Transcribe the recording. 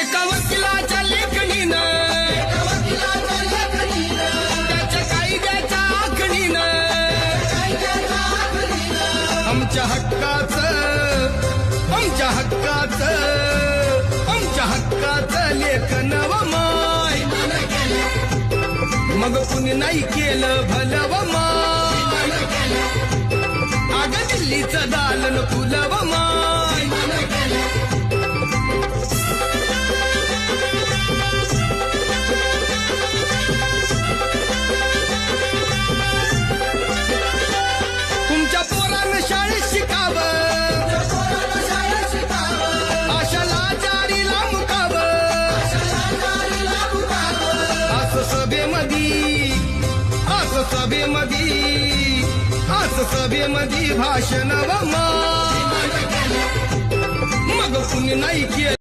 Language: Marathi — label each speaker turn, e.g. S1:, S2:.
S1: एका वकिलाच्या लेखणीनं त्याच्या कायद्याच्या आखणीनं आमच्या हक्काचं लेखन व माय मग कुणी नाही केलं भलं व माय अगं दिल्लीचं दालन फुलं व माय तुमच्या पोरानं शाळेत शिकावं आशाला जारीला मुकावं असं सभेमधी भाषण व माय मग कुणी नाही केलं